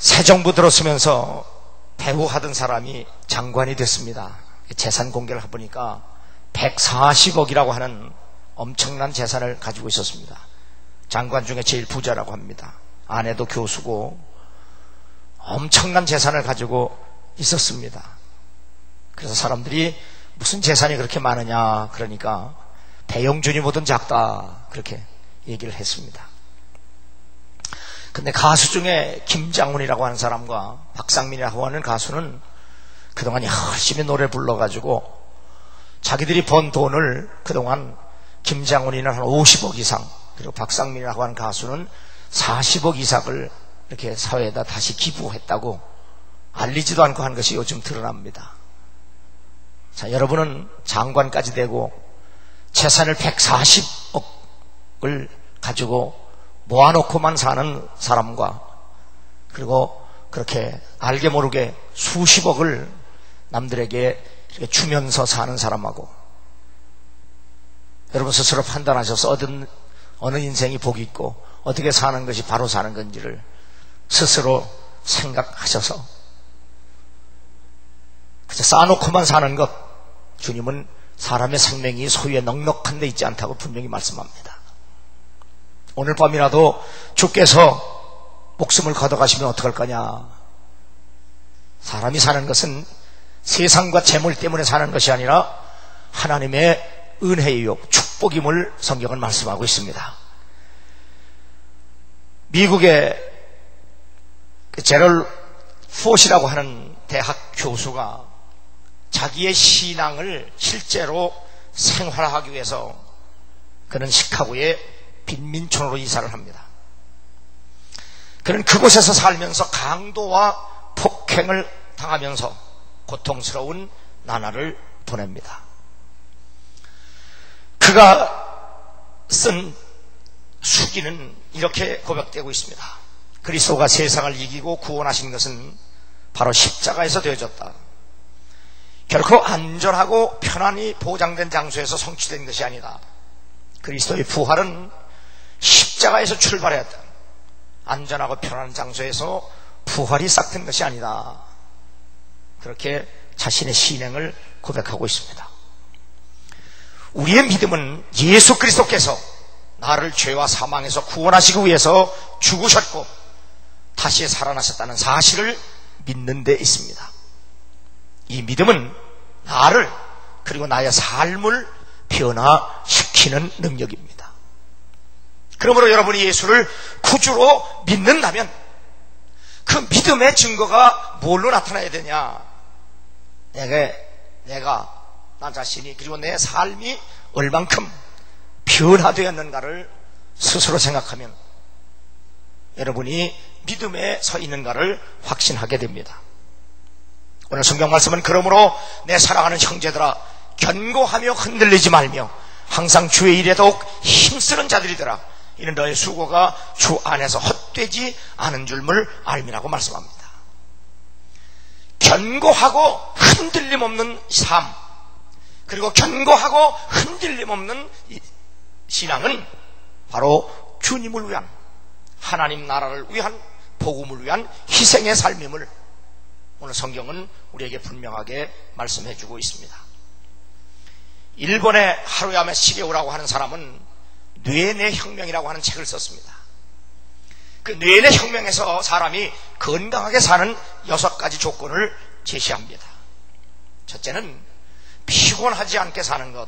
새 정부 들어서면서 배우 하던 사람이 장관이 됐습니다. 재산 공개를 해보니까 140억이라고 하는 엄청난 재산을 가지고 있었습니다. 장관 중에 제일 부자라고 합니다. 아내도 교수고 엄청난 재산을 가지고 있었습니다. 그래서 사람들이 무슨 재산이 그렇게 많으냐 그러니까 배용준이보단 작다 그렇게 얘기를 했습니다. 근데 가수 중에 김장훈이라고 하는 사람과 박상민이라고 하는 가수는 그동안 열심히 노래 불러가지고 자기들이 번 돈을 그동안 김장훈이는 한 50억 이상, 그리고 박상민이라고 하는 가수는 40억 이상을 이렇게 사회에다 다시 기부했다고 알리지도 않고 한 것이 요즘 드러납니다. 자, 여러분은 장관까지 되고 재산을 140억을 가지고 모아놓고만 사는 사람과, 그리고 그렇게 알게 모르게 수십억을 남들에게 이렇게 주면서 사는 사람하고, 여러분 스스로 판단하셔서 어느 인생이 복이 있고 어떻게 사는 것이 바로 사는 건지를 스스로 생각하셔서 그저 쌓아놓고만 사는 것, 주님은 사람의 생명이 소유에 넉넉한 데 있지 않다고 분명히 말씀합니다. 오늘 밤이라도 주께서 목숨을 걷어가시면 어떡할 거냐. 사람이 사는 것은 세상과 재물 때문에 사는 것이 아니라 하나님의 은혜이요 축복임을 성경은 말씀하고 있습니다. 미국의 제럴 포시라고 하는 대학 교수가 자기의 신앙을 실제로 생활하기 위해서 그는 시카고의 빈민촌으로 이사를 합니다. 그는 그곳에서 살면서 강도와 폭행을 당하면서 고통스러운 나날을 보냅니다. 그가 쓴 수기는 이렇게 고백되고 있습니다. 그리스도가 세상을 이기고 구원하신 것은 바로 십자가에서 되어졌다. 결코 안전하고 편안히 보장된 장소에서 성취된 것이 아니다. 그리스도의 부활은 십자가에서 출발했다. 안전하고 편안한 장소에서 부활이 싹튼 것이 아니다. 그렇게 자신의 신앙을 고백하고 있습니다. 우리의 믿음은 예수 그리스도께서 나를 죄와 사망에서 구원하시기 위해서 죽으셨고 다시 살아나셨다는 사실을 믿는 데 있습니다. 이 믿음은 나를, 그리고 나의 삶을 변화시키는 능력입니다. 그러므로 여러분이 예수를 구주로 믿는다면 그 믿음의 증거가 뭘로 나타나야 되냐? 내가 나 자신이, 그리고 내 삶이 얼만큼 변화되었는가를 스스로 생각하면 여러분이 믿음에 서 있는가를 확신하게 됩니다. 오늘 성경 말씀은 그러므로 내 사랑하는 형제들아 견고하며 흔들리지 말며 항상 주의 일에 더욱 힘쓰는 자들이더라. 이는 너의 수고가 주 안에서 헛되지 않은 줄을 알미라고 말씀합니다. 견고하고 흔들림 없는 삶, 그리고 견고하고 흔들림 없는 신앙은 바로 주님을 위한, 하나님 나라를 위한, 복음을 위한 희생의 삶임을 오늘 성경은 우리에게 분명하게 말씀해 주고 있습니다. 일본의 하루야마 시게오라고 하는 사람은 뇌내 혁명이라고 하는 책을 썼습니다. 그 뇌내 혁명에서 사람이 건강하게 사는 6가지 조건을 제시합니다. 첫째는 피곤하지 않게 사는 것,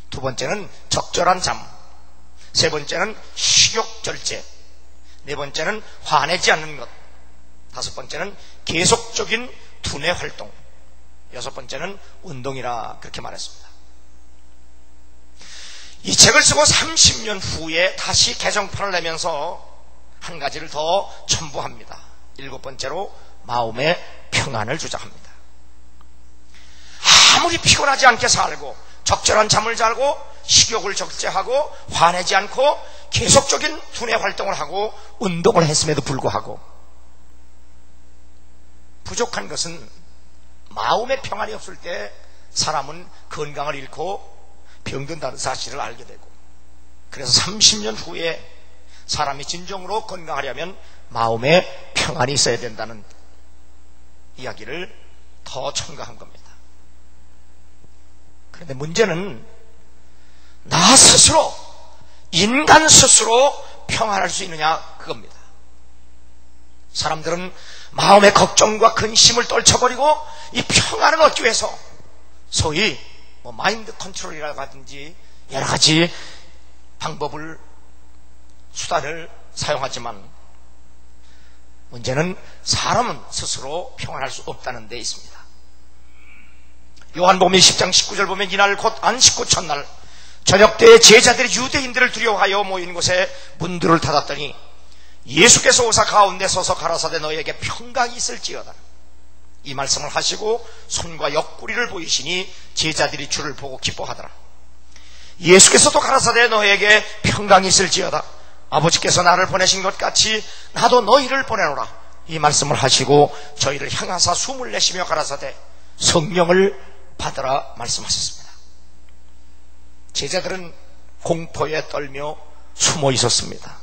두 번째는 적절한 잠, 세 번째는 식욕 절제, 네 번째는 화내지 않는 것, 다섯 번째는 계속적인 두뇌 활동, 여섯 번째는 운동이라 그렇게 말했습니다. 이 책을 쓰고 30년 후에 다시 개정판을 내면서 한 가지를 더 첨부합니다. 7번째로 마음의 평안을 주장합니다. 아무리 피곤하지 않게 살고 적절한 잠을 자고 식욕을 절제하고 화내지 않고 계속적인 두뇌 활동을 하고 운동을 했음에도 불구하고 부족한 것은 마음의 평안이 없을 때 사람은 건강을 잃고 병든다는 사실을 알게 되고, 그래서 30년 후에 사람이 진정으로 건강하려면 마음의 평안이 있어야 된다는 이야기를 더 첨가한 겁니다. 그런데 문제는 나 스스로, 인간 스스로 평안할 수 있느냐 그겁니다. 사람들은 마음의 걱정과 근심을 떨쳐버리고 이 평안을 얻기 위해서 소위 마인드 컨트롤이라든지 여러 가지 방법을, 수단을 사용하지만 문제는 사람은 스스로 평안할 수 없다는 데 있습니다. 요한복음 10장 19절 보면 이날 곧 안식구 첫날 저녁 때에 제자들이 유대인들을 두려워하여 모인 곳에 문들을 닫았더니 예수께서 오사 가운데 서서 가라사대 너희에게 평강이 있을지어다. 이 말씀을 하시고 손과 옆구리를 보이시니 제자들이 주를 보고 기뻐하더라. 예수께서도 가라사대 너희에게 평강이 있을지어다. 아버지께서 나를 보내신 것 같이 나도 너희를 보내노라. 이 말씀을 하시고 저희를 향하사 숨을 내쉬며 가라사대 성령을 받으라 말씀하셨습니다. 제자들은 공포에 떨며 숨어 있었습니다.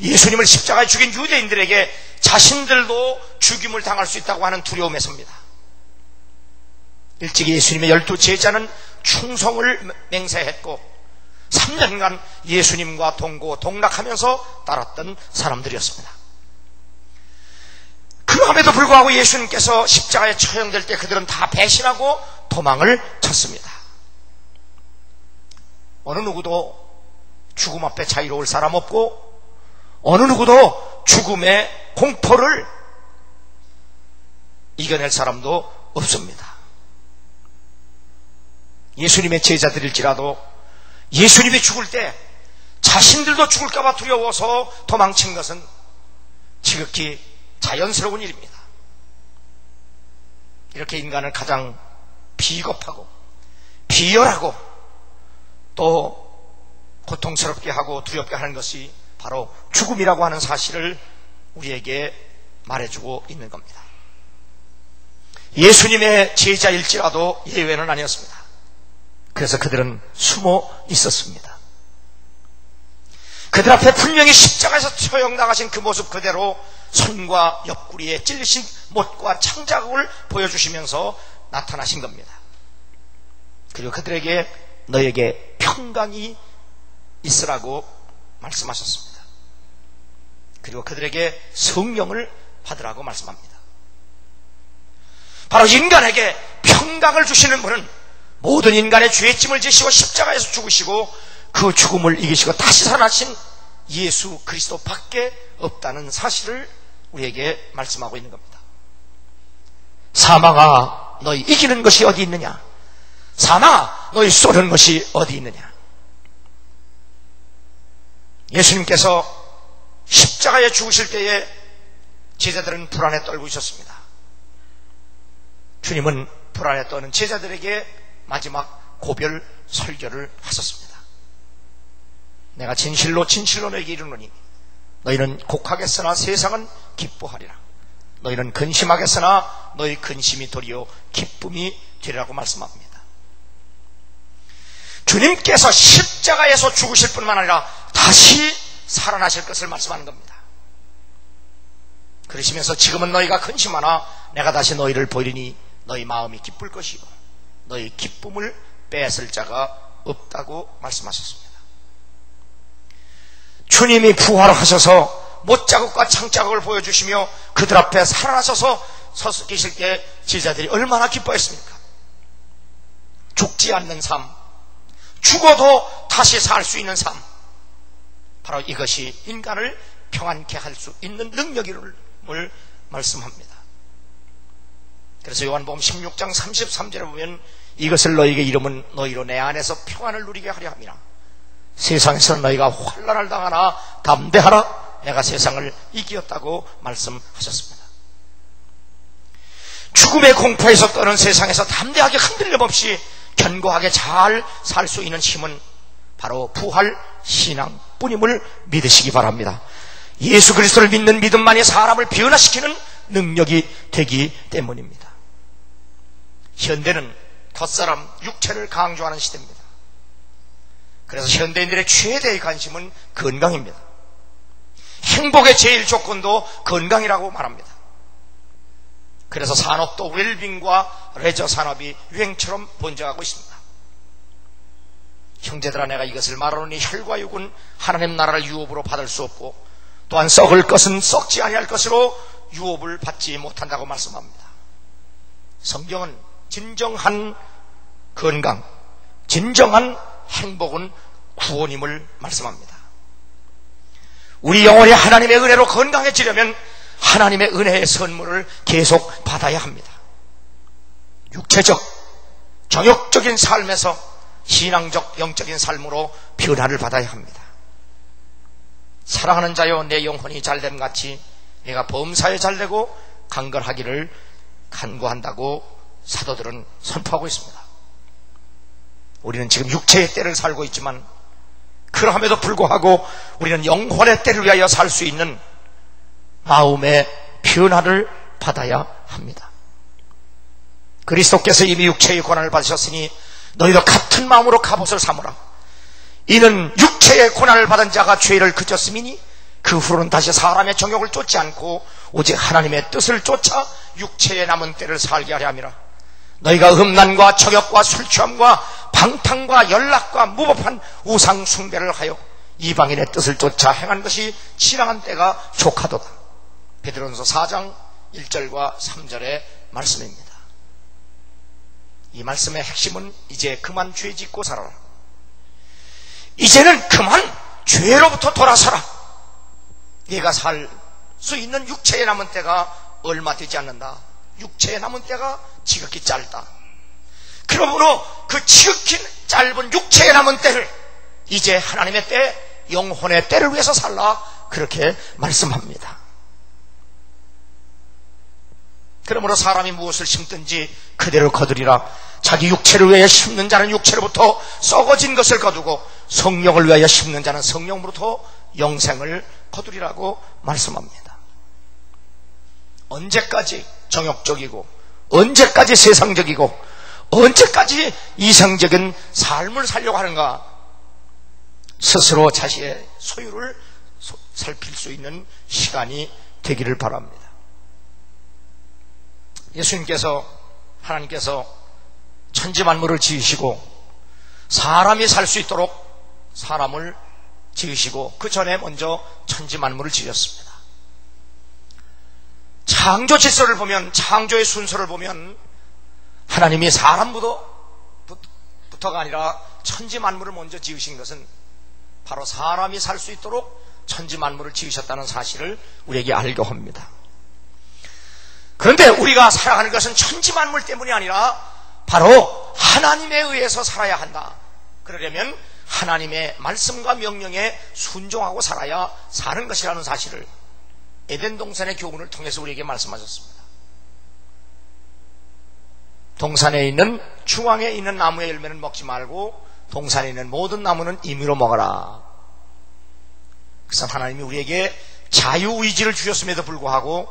예수님을 십자가에 죽인 유대인들에게 자신들도 죽임을 당할 수 있다고 하는 두려움에서입니다. 일찍이 예수님의 12 제자는 충성을 맹세했고 3년간 예수님과 동고동락하면서 따랐던 사람들이었습니다. 그럼에도 불구하고 예수님께서 십자가에 처형될 때 그들은 다 배신하고 도망을 쳤습니다. 어느 누구도 죽음 앞에 자유로울 사람 없고 어느 누구도 죽음의 공포를 이겨낼 사람도 없습니다. 예수님의 제자들일지라도 예수님이 죽을 때 자신들도 죽을까봐 두려워서 도망친 것은 지극히 자연스러운 일입니다. 이렇게 인간을 가장 비겁하고 비열하고 또 고통스럽게 하고 두렵게 하는 것이 바로 죽음이라고 하는 사실을 우리에게 말해주고 있는 겁니다. 예수님의 제자일지라도 예외는 아니었습니다. 그래서 그들은 숨어 있었습니다. 그들 앞에 분명히 십자가에서 처형당하신 그 모습 그대로 손과 옆구리에 찔리신 못과 창자국을 보여주시면서 나타나신 겁니다. 그리고 그들에게 너에게 평강이 있으라고 말씀하셨습니다. 그리고 그들에게 성령을 받으라고 말씀합니다. 바로 인간에게 평강을 주시는 분은 모든 인간의 죄의 짐을 지시고 십자가에서 죽으시고 그 죽음을 이기시고 다시 살아나신 예수 그리스도 밖에 없다는 사실을 우리에게 말씀하고 있는 겁니다. 사망아 너희 이기는 것이 어디 있느냐? 사망아 너희 쏘는 것이 어디 있느냐? 예수님께서 십자가에 죽으실 때에 제자들은 불안에 떨고 있었습니다. 주님은 불안에 떠는 제자들에게 마지막 고별 설교를 하셨습니다. 내가 진실로 진실로 너에게 이르노니 너희는 곡하겠으나 세상은 기뻐하리라. 너희는 근심하겠으나 너희 근심이 도리어 기쁨이 되리라고 말씀합니다. 주님께서 십자가에서 죽으실 뿐만 아니라 다시 살아나실 것을 말씀하는 겁니다. 그러시면서 지금은 너희가 근심하나 내가 다시 너희를 보이리니 너희 마음이 기쁠 것이고 너희 기쁨을 뺏을 자가 없다고 말씀하셨습니다. 주님이 부활하셔서 못자국과 창자국을 보여주시며 그들 앞에 살아나셔서 서 계실 때 제자들이 얼마나 기뻐했습니까? 죽지 않는 삶, 죽어도 다시 살 수 있는 삶, 바로 이것이 인간을 평안케 할 수 있는 능력임을 말씀합니다. 그래서 요한복음 16장 33절에 보면 이것을 너희에게 이름은 너희로 내 안에서 평안을 누리게 하려 함이라. 세상에서 너희가 환난을 당하나 담대하라. 내가 세상을 이기었다고 말씀하셨습니다. 죽음의 공포에서 떠는 세상에서 담대하게 흔들림 없이 견고하게 잘 살 수 있는 힘은 바로 부활 신앙뿐임을 믿으시기 바랍니다. 예수 그리스도를 믿는 믿음만이 사람을 변화시키는 능력이 되기 때문입니다. 현대는 겉사람 육체를 강조하는 시대입니다. 그래서 현대인들의 최대의 관심은 건강입니다. 행복의 제일 조건도 건강이라고 말합니다. 그래서 산업도 웰빙과 레저 산업이 유행처럼 번져가고 있습니다. 형제들아, 내가 이것을 말하노니 혈과 육은 하나님 나라를 유업으로 받을 수 없고 또한 썩을 것은 썩지 아니할 것으로 유업을 받지 못한다고 말씀합니다. 성경은 진정한 건강, 진정한 행복은 구원임을 말씀합니다. 우리 영혼이 하나님의 은혜로 건강해지려면 하나님의 은혜의 선물을 계속 받아야 합니다. 육체적, 정욕적인 삶에서 신앙적, 영적인 삶으로 변화를 받아야 합니다. 사랑하는 자여, 내 영혼이 잘됨같이 내가 범사에 잘되고 강건하기를 간구한다고 사도들은 선포하고 있습니다. 우리는 지금 육체의 때를 살고 있지만 그러함에도 불구하고 우리는 영혼의 때를 위하여 살 수 있는 마음의 변화를 받아야 합니다. 그리스도께서 이미 육체의 고난을 받으셨으니 너희도 같은 마음으로 갑옷을 삼으라. 이는 육체의 고난을 받은 자가 죄를 그쳤음이니 그 후로는 다시 사람의 정욕을 쫓지 않고 오직 하나님의 뜻을 쫓아 육체에 남은 때를 살게 하려 함이라. 너희가 음란과 정욕과 술취함과 방탕과 연락과 무법한 우상 숭배를 하여 이방인의 뜻을 쫓아 행한 것이 지나간 때가 족하도다. 베드로전서 4장 1절과 3절의 말씀입니다. 이 말씀의 핵심은 이제 그만 죄 짓고 살아라. 이제는 그만 죄로부터 돌아서라. 네가 살 수 있는 육체에 남은 때가 얼마 되지 않는다. 육체에 남은 때가 지극히 짧다. 그러므로 그 지극히 짧은 육체에 남은 때를 이제 하나님의 때, 영혼의 때를 위해서 살라, 그렇게 말씀합니다. 그러므로 사람이 무엇을 심든지 그대로 거두리라. 자기 육체를 위하여 심는 자는 육체로부터 썩어진 것을 거두고 성령을 위하여 심는 자는 성령으로부터 영생을 거두리라고 말씀합니다. 언제까지 정욕적이고 언제까지 세상적이고 언제까지 이성적인 삶을 살려고 하는가? 스스로 자신의 소유를 살필 수 있는 시간이 되기를 바랍니다. 예수님께서, 하나님께서 천지만물을 지으시고 사람이 살 수 있도록 사람을 지으시고 그 전에 먼저 천지만물을 지으셨습니다. 창조 질서를 보면, 창조의 순서를 보면 하나님이 사람부터가 아니라 천지만물을 먼저 지으신 것은 바로 사람이 살 수 있도록 천지만물을 지으셨다는 사실을 우리에게 알게 합니다. 그런데 우리가 살아가는 것은 천지만물 때문이 아니라 바로 하나님에 의해서 살아야 한다. 그러려면 하나님의 말씀과 명령에 순종하고 살아야 사는 것이라는 사실을 에덴 동산의 교훈을 통해서 우리에게 말씀하셨습니다. 동산에 있는, 중앙에 있는 나무의 열매는 먹지 말고 동산에 있는 모든 나무는 임의로 먹어라. 그래서 하나님이 우리에게 자유의지를 주셨음에도 불구하고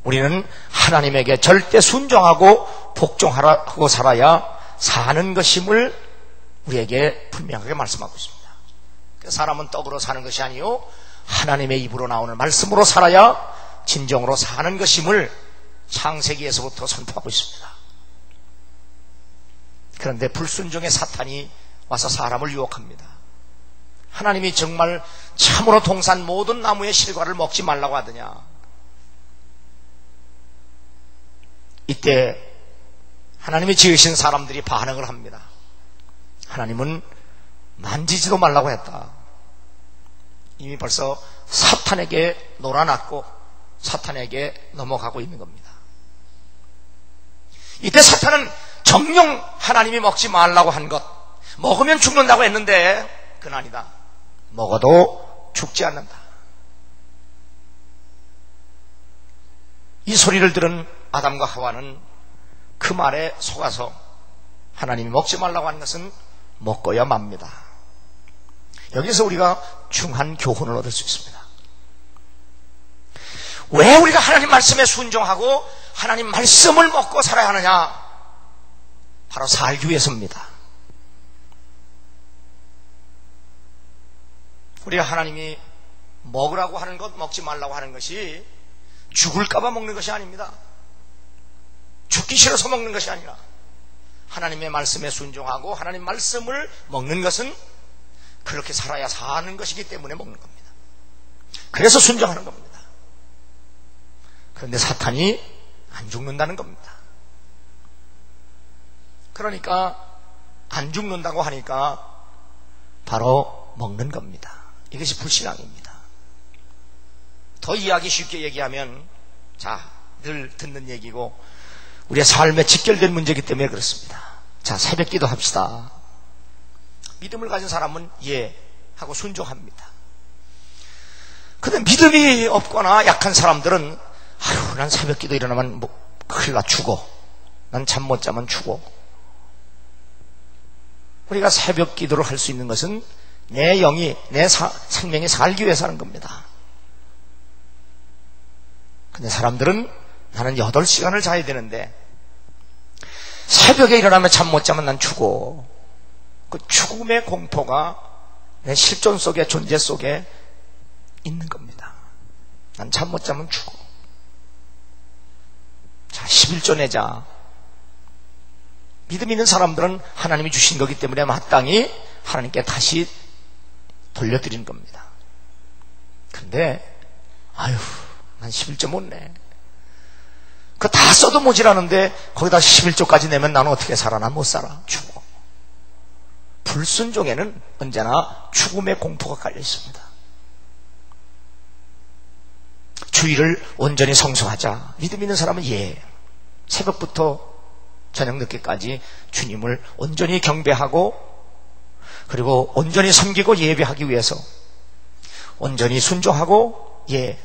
우리는 하나님에게 절대 순종하고 복종하고 살아야 사는 것임을 우리에게 분명하게 말씀하고 있습니다. 사람은 떡으로 사는 것이 아니요 하나님의 입으로 나오는 말씀으로 살아야 진정으로 사는 것임을 창세기에서부터 선포하고 있습니다. 그런데 불순종의 사탄이 와서 사람을 유혹합니다. 하나님이 정말 참으로 동산 모든 나무의 실과를 먹지 말라고 하더냐? 이때 하나님이 지으신 사람들이 반응을 합니다. 하나님은 만지지도 말라고 했다. 이미 벌써 사탄에게 놀아났고 사탄에게 넘어가고 있는 겁니다. 이때 사탄은 정녕 하나님이 먹지 말라고 한 것, 먹으면 죽는다고 했는데 그건 아니다. 먹어도 죽지 않는다. 이 소리를 들은 아담과 하와는 그 말에 속아서 하나님이 먹지 말라고 하는 것은 먹어야 맙니다. 여기서 우리가 중한 교훈을 얻을 수 있습니다. 왜 우리가 하나님 말씀에 순종하고 하나님 말씀을 먹고 살아야 하느냐? 바로 살기 위해서입니다. 우리가 하나님이 먹으라고 하는 것, 먹지 말라고 하는 것이 죽을까봐 먹는 것이 아닙니다. 죽기 싫어서 먹는 것이 아니라 하나님의 말씀에 순종하고 하나님 말씀을 먹는 것은 그렇게 살아야 사는 것이기 때문에 먹는 겁니다. 그래서 순종하는 겁니다. 그런데 사탄이 안 죽는다는 겁니다. 그러니까 안 죽는다고 하니까 바로 먹는 겁니다. 이것이 불신앙입니다. 더 이해하기 쉽게 얘기하면, 자, 늘 듣는 얘기고 우리의 삶에 직결된 문제이기 때문에 그렇습니다. 자, 새벽 기도 합시다. 믿음을 가진 사람은 예 하고 순종합니다. 근데 믿음이 없거나 약한 사람들은 아유, 난 새벽 기도 일어나면 큰일 나 죽어. 난 잠 못 자면 죽어. 우리가 새벽 기도를 할 수 있는 것은 내 영이, 내 생명이 살기 위해서 하는 겁니다. 근데 사람들은 나는 8시간을 자야 되는데 새벽에 일어나면 잠 못 자면 난 죽어. 그 죽음의 공포가 내 실존 속에, 존재 속에 있는 겁니다. 난 잠 못 자면 죽어. 자, 11조 내자. 믿음 있는 사람들은 하나님이 주신 거기 때문에 마땅히 하나님께 다시 돌려드리는 겁니다. 근데 아유, 난 11조 못 내. 그거 다 써도 모자라는데 거기다 11조까지 내면 나는 어떻게 살아? 난 못 살아. 죽어. 불순종에는 언제나 죽음의 공포가 깔려 있습니다. 주일을 온전히 성수하자. 믿음 있는 사람은 예, 새벽부터 저녁 늦게까지 주님을 온전히 경배하고 그리고 온전히 섬기고 예배하기 위해서 온전히 순종하고 예,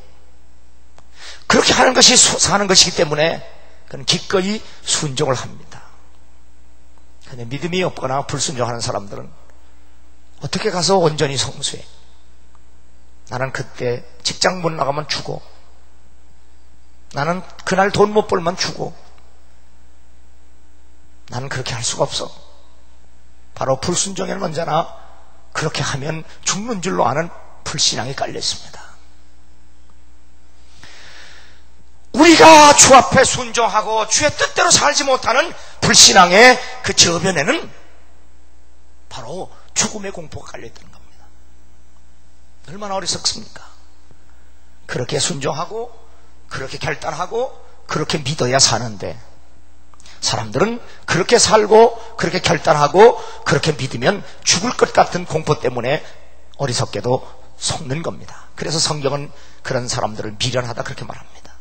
그렇게 하는 것이 사는 것이기 때문에 그는 기꺼이 순종을 합니다. 그런데 믿음이 없거나 불순종하는 사람들은 어떻게 가서 온전히 성수해? 나는 그때 직장 못 나가면 죽어. 나는 그날 돈 못 벌면 죽어. 나는 그렇게 할 수가 없어. 바로 불순종에는 언제나 그렇게 하면 죽는 줄로 아는 불신앙이 깔려 있습니다. 우리가 주 앞에 순종하고 주의 뜻대로 살지 못하는 불신앙의 그 저변에는 바로 죽음의 공포가 깔려있다는 겁니다. 얼마나 어리석습니까? 그렇게 순종하고 그렇게 결단하고 그렇게 믿어야 사는데 사람들은 그렇게 살고 그렇게 결단하고 그렇게 믿으면 죽을 것 같은 공포 때문에 어리석게도 속는 겁니다. 그래서 성경은 그런 사람들을 미련하다 그렇게 말합니다.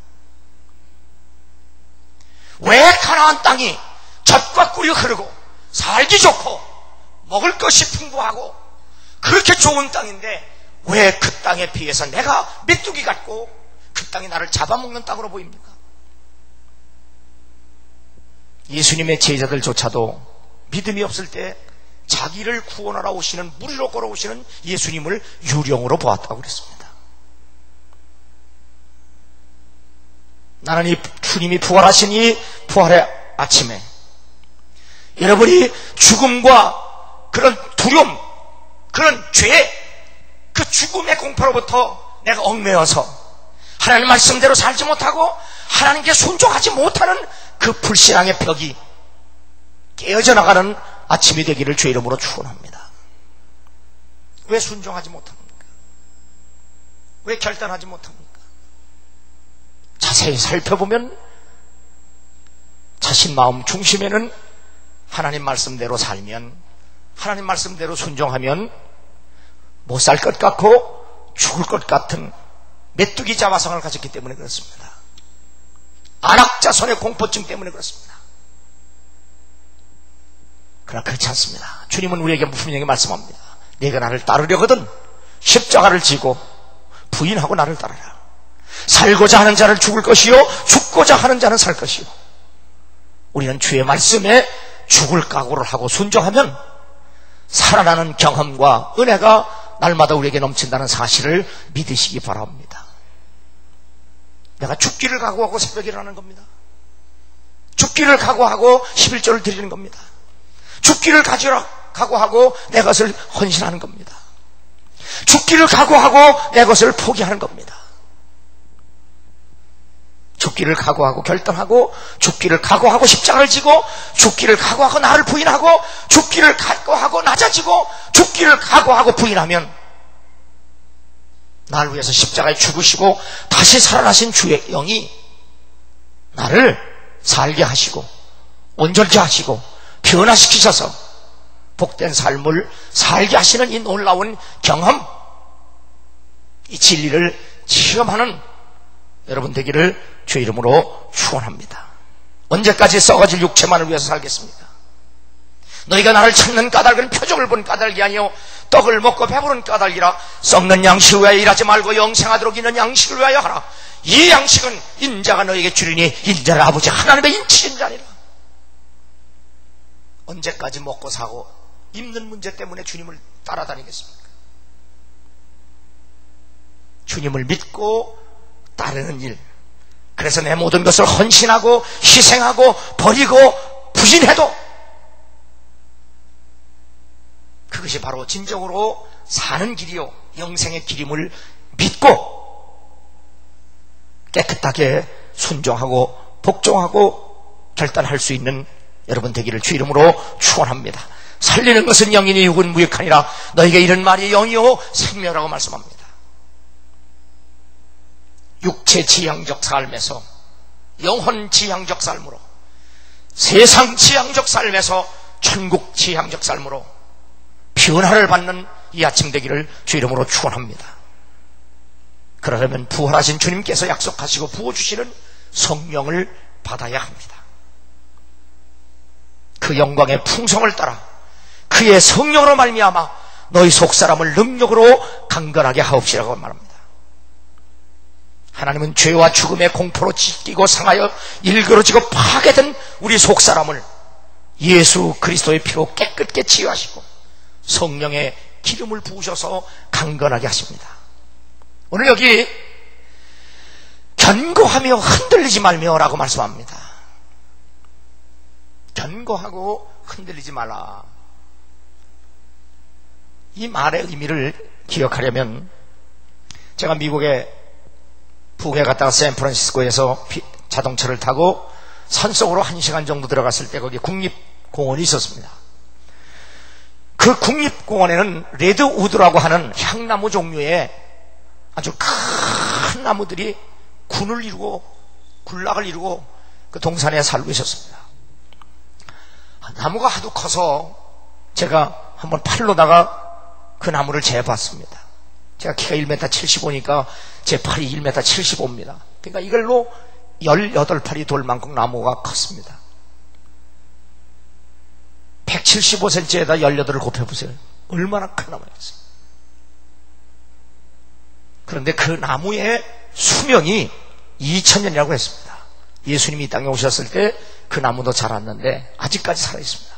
왜 가나안 땅이 젖과 꿀이 흐르고 살기 좋고 먹을 것이 풍부하고 그렇게 좋은 땅인데 왜 그 땅에 비해서 내가 메뚜기 같고 그 땅이 나를 잡아먹는 땅으로 보입니까? 예수님의 제자들조차도 믿음이 없을 때 자기를 구원하러 오시는, 무리로 걸어오시는 예수님을 유령으로 보았다고 그랬습니다. 나는 이 주님이 부활하신 이 부활의 아침에 여러분이 죽음과 그런 두려움, 그런 죄, 그 죽음의 공포로부터 내가 얽매여서 하나님 말씀대로 살지 못하고 하나님께 순종하지 못하는 그 불신앙의 벽이 깨어져 나가는 아침이 되기를 주의 이름으로 축원합니다. 왜 순종하지 못합니까? 왜 결단하지 못합니까? 자세히 살펴보면 자신 마음 중심에는 하나님 말씀대로 살면, 하나님 말씀대로 순종하면 못 살 것 같고 죽을 것 같은 메뚜기 자화상을 가졌기 때문에 그렇습니다. 안악자손의 공포증 때문에 그렇습니다. 그러나 그렇지 않습니다. 주님은 우리에게 분명히 말씀합니다. 네가 나를 따르려거든 십자가를 지고 부인하고 나를 따르라. 살고자 하는 자는 죽을 것이요 죽고자 하는 자는 살 것이요. 우리는 주의 말씀에 죽을 각오를 하고 순종하면 살아나는 경험과 은혜가 날마다 우리에게 넘친다는 사실을 믿으시기 바랍니다. 내가 죽기를 각오하고 새벽에 일어나는 겁니다. 죽기를 각오하고 11조를 드리는 겁니다. 죽기를 각오하고 내 것을 헌신하는 겁니다. 죽기를 각오하고 내 것을 포기하는 겁니다. 죽기를 각오하고 결단하고, 죽기를 각오하고 십자가를 지고, 죽기를 각오하고 나를 부인하고, 죽기를 각오하고 낮아지고, 죽기를 각오하고 부인하면 나를 위해서 십자가에 죽으시고 다시 살아나신 주의 영이 나를 살게 하시고 온전케 하시고 변화시키셔서 복된 삶을 살게 하시는 이 놀라운 경험, 이 진리를 체험하는 여러분 되기를 주의 이름으로 축원합니다. 언제까지 썩어질 육체만을 위해서 살겠습니까? 너희가 나를 찾는 까닭은 표적을 본 까닭이 아니요 떡을 먹고 배부른 까닭이라. 썩는 양식을 위하여 일하지 말고 영생하도록 있는 양식을 위하여 하라. 이 양식은 인자가 너에게 주리니 인자는 아버지 하나님의 인치인 자니라. 언제까지 먹고 사고 입는 문제 때문에 주님을 따라다니겠습니까? 주님을 믿고 따르는 일, 그래서 내 모든 것을 헌신하고 희생하고 버리고 부인해도 그것이 바로 진정으로 사는 길이요 영생의 길임을 믿고 깨끗하게 순종하고 복종하고 결단할 수 있는 여러분 되기를 주 이름으로 축원합니다. 살리는 것은 영이니 육은 무익하니라. 너에게 이런 말이 영이요 생명이라고 말씀합니다. 육체 지향적 삶에서 영혼 지향적 삶으로, 세상 지향적 삶에서 천국 지향적 삶으로 변화를 받는 이 아침 되기를 주 이름으로 축원합니다. 그러려면 부활하신 주님께서 약속하시고 부어주시는 성령을 받아야 합니다. 그 영광의 풍성을 따라 그의 성령으로 말미암아 너희 속사람을 능력으로 강건하게 하옵시라고 말합니다. 하나님은 죄와 죽음의 공포로 찢기고 상하여 일그러지고 파괴된 우리 속사람을 예수 그리스도의 피로 깨끗게 치유하시고 성령의 기름을 부으셔서 강건하게 하십니다. 오늘 여기 견고하며 흔들리지 말며 라고 말씀합니다. 견고하고 흔들리지 말라. 이 말의 의미를 기억하려면 제가 미국에 북에 갔다가 샌프란시스코에서 자동차를 타고 산속으로 1시간 정도 들어갔을 때 거기 국립공원이 있었습니다. 그 국립공원에는 레드우드라고 하는 향나무 종류의 아주 큰 나무들이 군을 이루고 군락을 이루고 그 동산에 살고 있었습니다. 나무가 하도 커서 제가 한번 팔로다가 그 나무를 재봤습니다. 제가 키가 1m 75니까 제 팔이 1m 75입니다. 그러니까 이걸로 18팔이 돌 만큼 나무가 컸습니다. 175cm에다 18을 곱해보세요. 얼마나 큰 나무였어요. 그런데 그 나무의 수명이 2000년이라고 했습니다. 예수님이 이 땅에 오셨을 때 그 나무도 자랐는데 아직까지 살아있습니다.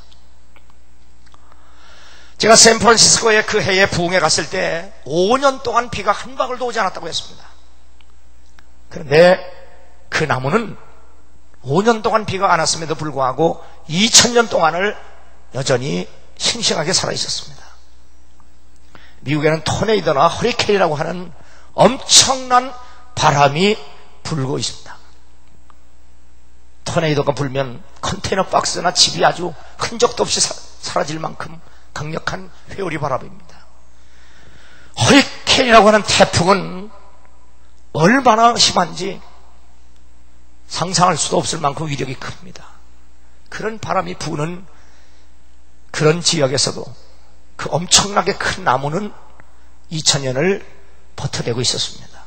제가 샌프란시스코에 그 해에 부흥에 갔을 때 5년 동안 비가 한 방울도 오지 않았다고 했습니다. 그런데 그 나무는 5년 동안 비가 안 왔음에도 불구하고 2000년 동안을 여전히 싱싱하게 살아있었습니다. 미국에는 토네이도나 허리케인이라고 하는 엄청난 바람이 불고 있습니다. 토네이도가 불면 컨테이너 박스나 집이 아주 흔적도 없이 사라질 만큼 강력한 회오리 바람입니다. 허리케인이라고 하는 태풍은 얼마나 심한지 상상할 수도 없을 만큼 위력이 큽니다. 그런 바람이 부는 그런 지역에서도 그 엄청나게 큰 나무는 2000년을 버텨내고 있었습니다.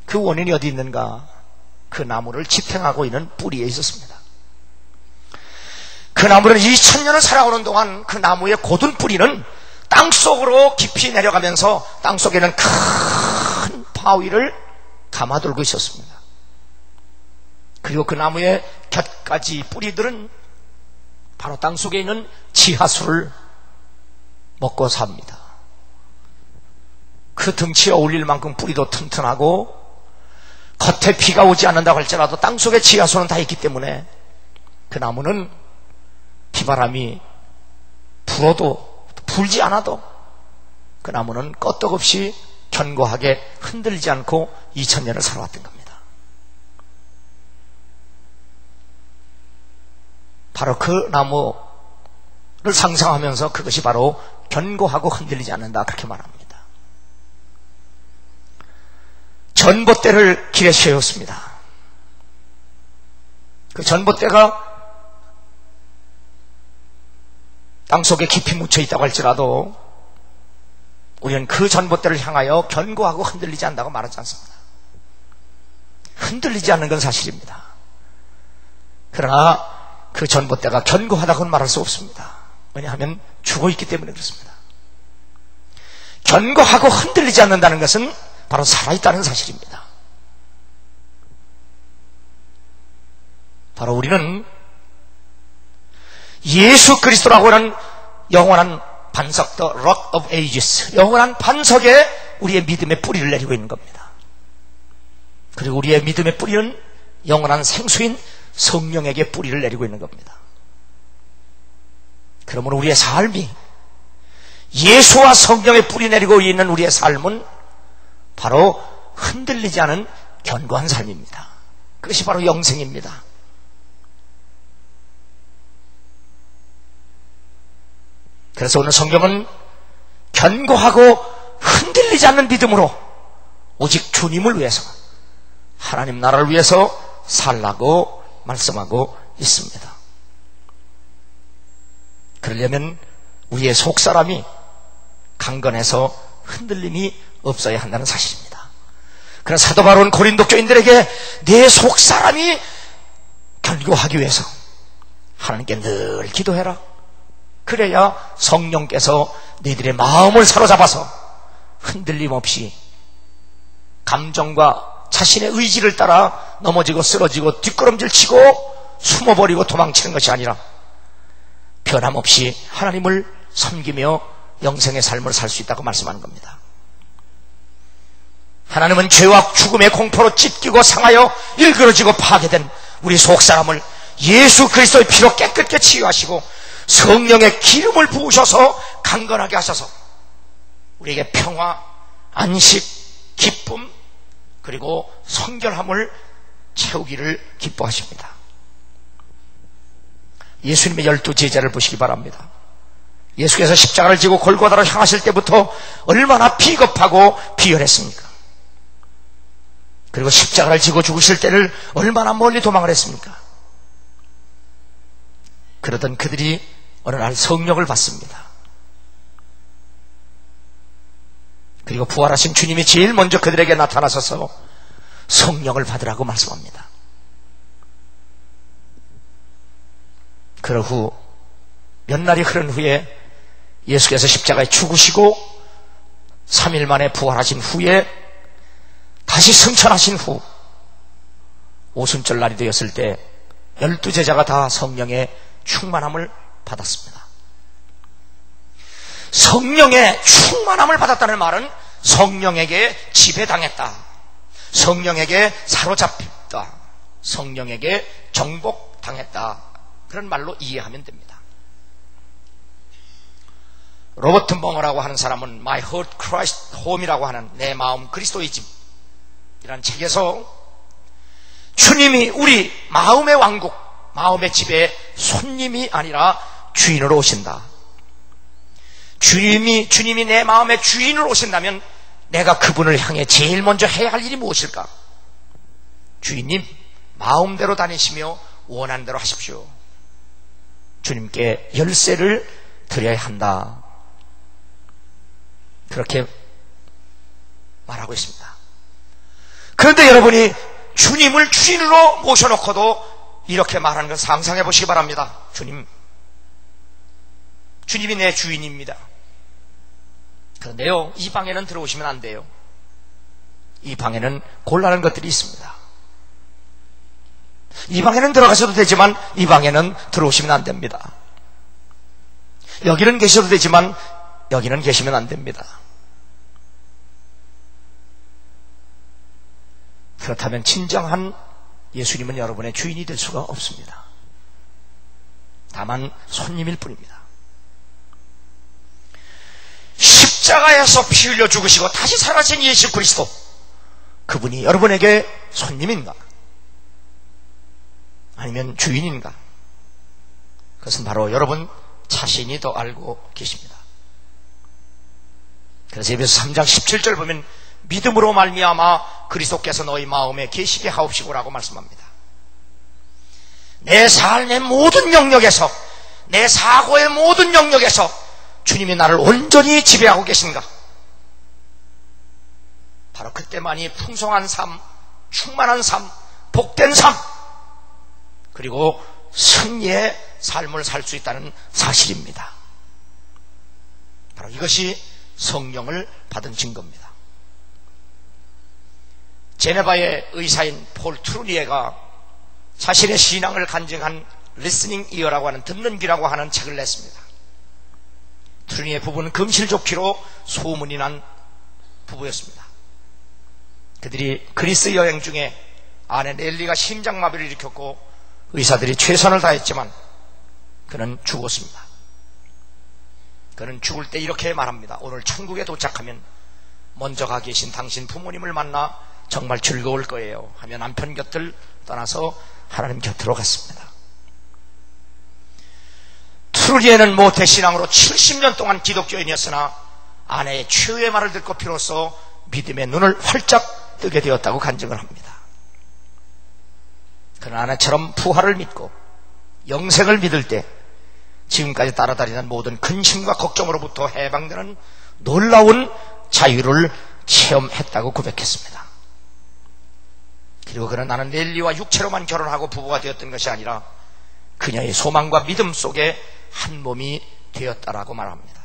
그 원인이 어디 있는가? 그 나무를 지탱하고 있는 뿌리에 있었습니다. 그 나무는 2000년을 살아오는 동안 그 나무의 고든 뿌리는 땅속으로 깊이 내려가면서 땅속에는 큰 바위를 감아들고 있었습니다. 그리고 그 나무의 곁가지 뿌리들은 바로 땅속에 있는 지하수를 먹고 삽니다. 그 등치에 어울릴 만큼 뿌리도 튼튼하고 겉에 비가 오지 않는다고 할지라도 땅속에 지하수는 다 있기 때문에 그 나무는 비바람이 불어도 불지 않아도 그 나무는 끄떡없이 견고하게 흔들리지 않고 2000년을 살아왔던 겁니다. 바로 그 나무를 상상하면서 그것이 바로 견고하고 흔들리지 않는다, 그렇게 말합니다. 전봇대를 길에 세웠습니다. 그 전봇대가 땅속에 깊이 묻혀 있다고 할지라도 우리는 그 전봇대를 향하여 견고하고 흔들리지 않는다고 말하지 않습니다. 흔들리지 않는 건 사실입니다. 그러나 그 전봇대가 견고하다고는 말할 수 없습니다. 왜냐하면 죽어있기 때문에 그렇습니다. 견고하고 흔들리지 않는다는 것은 바로 살아있다는 사실입니다. 바로 우리는 예수 그리스도라고 하는 영원한 반석, The Rock of Ages, 영원한 반석에 우리의 믿음의 뿌리를 내리고 있는 겁니다. 그리고 우리의 믿음의 뿌리는 영원한 생수인 성령에게 뿌리를 내리고 있는 겁니다. 그러므로 우리의 삶이 예수와 성령의 뿌리 내리고 있는 우리의 삶은 바로 흔들리지 않은 견고한 삶입니다. 그것이 바로 영생입니다. 그래서 오늘 성경은 견고하고 흔들리지 않는 믿음으로 오직 주님을 위해서, 하나님 나라를 위해서 살라고 말씀하고 있습니다. 그러려면 우리의 속사람이 강건해서 흔들림이 없어야 한다는 사실입니다. 그래서 사도 바울은 고린도 교인들에게 내 속사람이 견고하기 위해서 하나님께 늘 기도해라. 그래야 성령께서 너희들의 마음을 사로잡아서 흔들림 없이 감정과 자신의 의지를 따라 넘어지고 쓰러지고 뒷걸음질 치고 숨어버리고 도망치는 것이 아니라 변함없이 하나님을 섬기며 영생의 삶을 살 수 있다고 말씀하는 겁니다. 하나님은 죄와 죽음의 공포로 찢기고 상하여 일그러지고 파괴된 우리 속사람을 예수 그리스도의 피로 깨끗게 치유하시고 성령의 기름을 부으셔서 강건하게 하셔서 우리에게 평화, 안식, 기쁨, 그리고 성결함을 채우기를 기뻐하십니다. 예수님의 12제자를 보시기 바랍니다. 예수께서 십자가를 지고 골고다로 향하실 때부터 얼마나 비겁하고 비열했습니까? 그리고 십자가를 지고 죽으실 때를 얼마나 멀리 도망을 했습니까? 그러던 그들이 어느 날 성령을 받습니다. 그리고 부활하신 주님이 제일 먼저 그들에게 나타나셔서 성령을 받으라고 말씀합니다. 그러후 몇 날이 흐른 후에 예수께서 십자가에 죽으시고 3일 만에 부활하신 후에 다시 승천하신 후 오순절 날이 되었을 때 12제자가 다 성령의 충만함을 받았습니다. 성령의 충만함을 받았다는 말은 성령에게 지배당했다, 성령에게 사로잡혔다, 성령에게 정복당했다, 그런 말로 이해하면 됩니다. 로버트 멍어라고 하는 사람은 My Heart Christ Home이라고 하는 내 마음 그리스도이즘 이라는 책에서 주님이 우리 마음의 왕국, 마음의 집에 손님이 아니라 주인으로 오신다. 주님이 내 마음의 주인으로 오신다면 내가 그분을 향해 제일 먼저 해야 할 일이 무엇일까? 주인님, 마음대로 다니시며 원하는 대로 하십시오. 주님께 열쇠를 드려야 한다. 그렇게 말하고 있습니다. 그런데 여러분이 주님을 주인으로 모셔놓고도 이렇게 말하는 걸 상상해 보시기 바랍니다. 주님이 내 주인입니다. 그런데요, 이 방에는 들어오시면 안 돼요. 이 방에는 곤란한 것들이 있습니다. 이 방에는 들어가셔도 되지만 이 방에는 들어오시면 안 됩니다. 여기는 계셔도 되지만 여기는 계시면 안 됩니다. 그렇다면 진정한 예수님은 여러분의 주인이 될 수가 없습니다. 다만 손님일 뿐입니다. 십자가에서 피 흘려 죽으시고 다시 살아나신 예수 그리스도, 그분이 여러분에게 손님인가? 아니면 주인인가? 그것은 바로 여러분 자신이 더 알고 계십니다. 그래서 에베소 3장 17절 보면 믿음으로 말미암아 그리스도께서 너희 마음에 계시게 하옵시고라고 말씀합니다. 내 삶의 모든 영역에서, 내 사고의 모든 영역에서 주님이 나를 온전히 지배하고 계신가? 바로 그때만이 풍성한 삶, 충만한 삶, 복된 삶, 그리고 승리의 삶을 살 수 있다는 사실입니다. 바로 이것이 성령을 받은 증거입니다. 제네바의 의사인 폴 트루니에가 자신의 신앙을 간증한 리스닝 이어라고 하는 듣는 귀라고 하는 책을 냈습니다. 트루니의 부부는 금실좋기로 소문이 난 부부였습니다. 그들이 그리스 여행 중에 아내 넬리가 심장마비를 일으켰고 의사들이 최선을 다했지만 그는 죽었습니다. 그는 죽을 때 이렇게 말합니다. 오늘 천국에 도착하면 먼저 가 계신 당신 부모님을 만나 정말 즐거울 거예요 하며 남편 곁을 떠나서 하나님 곁으로 갔습니다. 트루리에는 모태신앙으로 70년 동안 기독교인이었으나 아내의 최후의 말을 듣고 비로소 믿음의 눈을 활짝 뜨게 되었다고 간증을 합니다. 그는 아내처럼 부활을 믿고 영생을 믿을 때 지금까지 따라다니는 모든 근심과 걱정으로부터 해방되는 놀라운 자유를 체험했다고 고백했습니다. 그리고 그는 나는 넬리와 육체로만 결혼하고 부부가 되었던 것이 아니라 그녀의 소망과 믿음 속에 한 몸이 되었다라고 말합니다.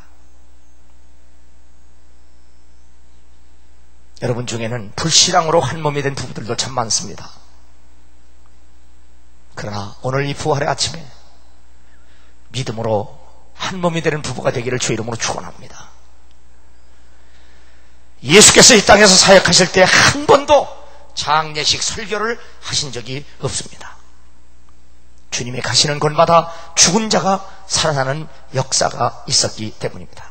여러분 중에는 불신앙으로 한 몸이 된 부부들도 참 많습니다. 그러나 오늘 이 부활의 아침에 믿음으로 한 몸이 되는 부부가 되기를 주의 이름으로 축원합니다. 예수께서 이 땅에서 사역하실 때 한 번도 장례식 설교를 하신 적이 없습니다. 주님이 가시는 곳마다 죽은 자가 살아나는 역사가 있었기 때문입니다.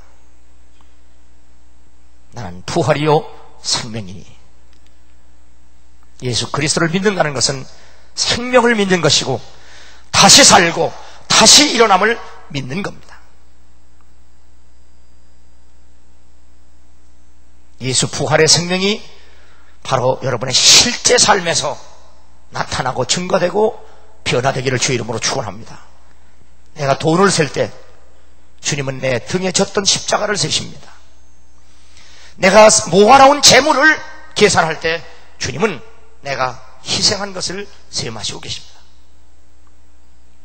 나는 부활이요 생명이니, 예수 그리스도를 믿는다는 것은 생명을 믿는 것이고 다시 살고 다시 일어남을 믿는 겁니다. 예수 부활의 생명이 바로 여러분의 실제 삶에서 나타나고 증거되고 변화되기를 주의 이름으로 축원합니다. 내가 돈을 셀 때 주님은 내 등에 졌던 십자가를 세십니다. 내가 모아놓은 재물을 계산할 때 주님은 내가 희생한 것을 셈하시고 계십니다.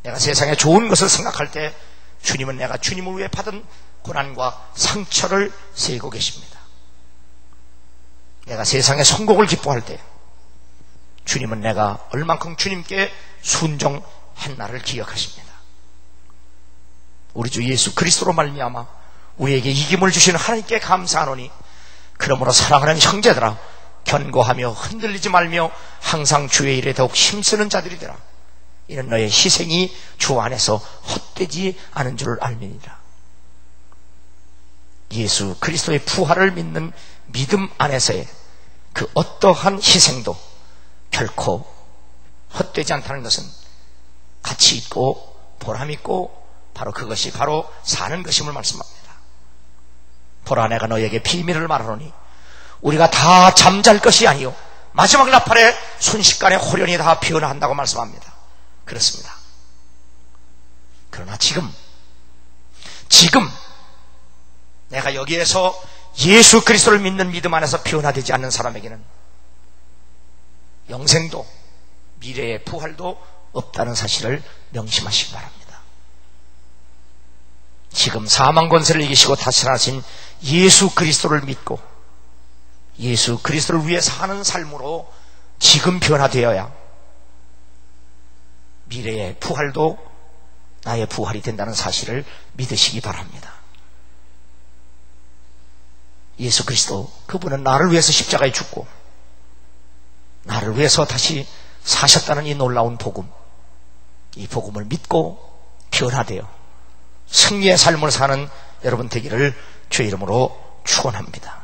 내가 세상에 좋은 것을 생각할 때 주님은 내가 주님을 위해 받은 고난과 상처를 세고 계십니다. 내가 세상의 성공을 기뻐할 때 주님은 내가 얼만큼 주님께 순종했나를 기억하십니다. 우리 주 예수 그리스도로 말미암아 우리에게 이김을 주시는 하나님께 감사하노니 그러므로 사랑하는 형제들아 견고하며 흔들리지 말며 항상 주의 일에 더욱 힘쓰는 자들이 되라. 이는 너의 희생이 주 안에서 헛되지 않은 줄을 알미니라. 예수 그리스도의 부활을 믿는 믿음 안에서의 그 어떠한 희생도 결코 헛되지 않다는 것은 가치 있고 보람 있고 바로 그것이 바로 사는 것임을 말씀합니다. 보라 내가 너에게 비밀을 말하노니 우리가 다 잠잘 것이 아니요 마지막 나팔에 순식간에 호련히 다 변화한다고 말씀합니다. 그렇습니다. 그러나 지금 내가 여기에서 예수 그리스도를 믿는 믿음 안에서 변화되지 않는 사람에게는 영생도 미래의 부활도 없다는 사실을 명심하시기 바랍니다. 지금 사망 권세를 이기시고 다시 살아나신 예수 그리스도를 믿고 예수 그리스도를 위해 사는 삶으로 지금 변화되어야 미래의 부활도 나의 부활이 된다는 사실을 믿으시기 바랍니다. 예수 그리스도, 그분은 나를 위해서 십자가에 죽고 나를 위해서 다시 사셨다는 이 놀라운 복음, 이 복음을 믿고 변화되어 승리의 삶을 사는 여러분 되기를 주의 이름으로 축원합니다.